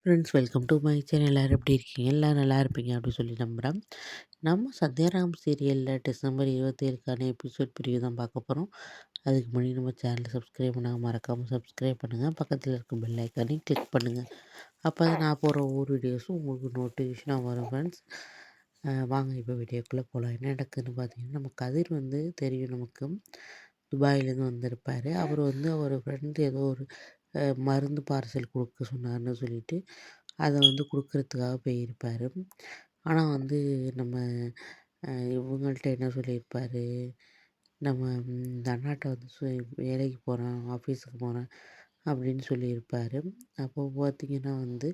Friends welcome to my channel. எல்லோரும் எப்படி இருக்கீங்க? எல்லாம் நல்லா இருப்பீங்க அப்படின்னு சொல்லி நம்புகிறேன். நம்ம சத்யாராம் சீரியலில் டிசம்பர் 27க்கான எபிசோட் பிரிவு தான் பார்க்க போகிறோம். அதுக்கு முன்னாடி நம்ம சேனலை சப்ஸ்கிரைப் பண்ணாங்க மறக்காமல் சப்ஸ்கிரைப் பண்ணுங்கள். பக்கத்தில் இருக்க பெல் ஐக்கானையும் கிளிக் பண்ணுங்கள். அப்போ தான் நான் போகிற ஒவ்வொரு வீடியோஸும் உங்களுக்கு நோட்டிஃபிகேஷனாக வரும் ஃப்ரெண்ட்ஸ். வாங்க இப்போ வீடியோக்குள்ளே போகலாம். என்ன நடக்குதுன்னு பார்த்தீங்கன்னா, நம்ம கதிர் வந்து தெரியும் நமக்கு. துபாயிலேருந்து வந்திருப்பார். அவர் வந்து அவர் ஃப்ரெண்டு ஏதோ ஒரு மருந்து பார்சல் கொடுக்க சொன்னார்ன்னு சொல்லிட்டு அதை வந்து கொடுக்கறதுக்காக போயிருப்பார். ஆனால் வந்து நம்ம இவங்கள்ட்ட என்ன சொல்லியிருப்பார், நம்ம இந்த அண்ணாட்ட வந்து வேலைக்கு போகிறேன், ஆஃபீஸுக்கு போகிறேன் அப்படின்னு சொல்லியிருப்பார். அப்போ பார்த்திங்கன்னா வந்து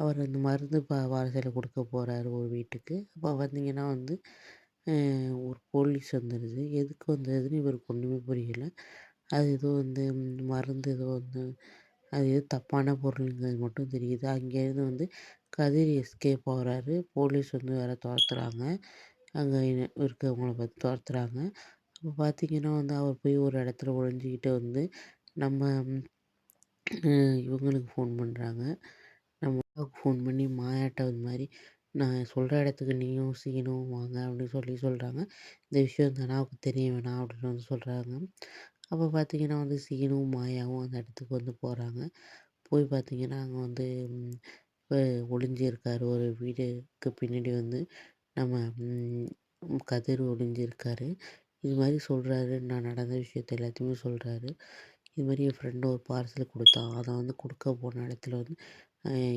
அவர் அந்த மருந்து பார்சலை கொடுக்க போகிறாரு ஒரு வீட்டுக்கு. அப்போ பார்த்திங்கன்னா வந்து ஒரு போலீஸ் வந்துடுது. எதுக்கு வந்ததுன்னு இவருக்கு ஒன்றுமே புரியல. அது ஏதோ வந்து மருந்து ஏதோ வந்து அது ஏதோ தப்பான பொருளுங்கிறது மட்டும் தெரியுது. அங்கேருந்து வந்து கதிர் எஸ்கேப் ஆகுறாரு. போலீஸ் வந்து வேற தொரத்துறாங்க. அங்கே இருக்கவங்கள பார்த்து தொரத்துறாங்க. அப்போ பார்த்திங்கன்னா வந்து அவர் போய் ஒரு இடத்துல ஒளிஞ்சிக்கிட்டு வந்து நம்ம இவங்களுக்கு ஃபோன் பண்ணுறாங்க. நம்ம அப்பாவுக்கு ஃபோன் பண்ணி மாயாட்ட இது மாதிரி நான் சொல்கிற இடத்துக்கு நீயும் சீனும் வாங்க அப்படின்னு சொல்கிறாங்க. இந்த விஷயம் தனாவுக்கு தெரிய வேணாம் அப்படின்னு வந்து சொல்கிறாங்க. அப்போ பார்த்திங்கன்னா வந்து சீனும் மாயாவும் அந்த இடத்துக்கு வந்து போகிறாங்க. போய் பார்த்திங்கன்னா அங்கே வந்து இப்போ ஒளிஞ்சிருக்காரு. ஒரு வீடுக்கு பின்னாடி வந்து நம்ம கதிர் ஒளிஞ்சிருக்காரு. இது மாதிரி சொல்கிறாரு. நான் நடந்த விஷயத்த எல்லாத்தையுமே சொல்கிறாரு. இது மாதிரி என் ஃப்ரெண்டு ஒரு பார்சல் கொடுத்தான். அதை வந்து கொடுக்க போன இடத்துல வந்து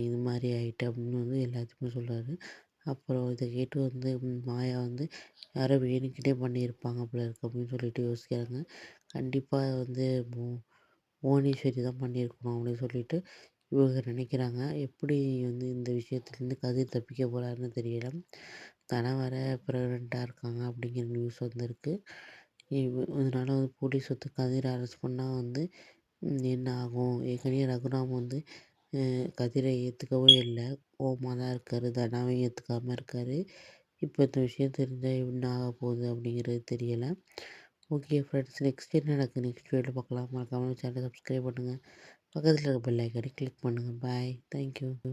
இது மாதிரி ஆயிட்டு அப்படின்னு வந்து எல்லாத்தையுமே சொல்கிறாரு. அப்புறம் இதை கேட்டு வந்து மாயா வந்து யாரோ வேணுக்கிட்டே பண்ணியிருப்பாங்க போல இருக்கு அப்படின்னு சொல்லிட்டு யோசிக்கிறாங்க. கண்டிப்பாக வந்து புவனேஸ்வரி தான் பண்ணியிருக்கணும் அப்படின்னு சொல்லிட்டு இவங்க நினைக்கிறாங்க. எப்படி வந்து இந்த விஷயத்துலேருந்து கதிர் தப்பிக்க போகிறாருன்னு தெரியல. தன வேற ப்ரெக்னெண்ட்டாக இருக்காங்க அப்படிங்கிற நியூஸ் வந்திருக்கு. இதனால வந்து போலீஸ் வந்து கதிரை அரெஸ்ட் பண்ணால் வந்து என்ன ஆகும்? ஏற்கனவே ரகுராம் வந்து கதிரை ஏற்றுக்கவே இல்லை. கோவமாக தான் இருக்கார். தனாவையும் ஏற்றுக்காம இருக்கார். இப்போ இந்த விஷயம் தெரிஞ்சால் என்ன ஆக போகுது அப்படிங்கிறது தெரியலை. ஓகே ஃப்ரெண்ட்ஸ், நெக்ஸ்ட் என்ன நடக்குது நெக்ஸ்ட் வீடியோவில் பார்க்கலாம். மறக்காமல் சேனலை சப்ஸ்கிரைப் பண்ணுங்கள். பக்கத்தில் இருக்க பெல் ஐக்கானை கிளிக் பண்ணுங்கள். பாய். தேங்க்யூ.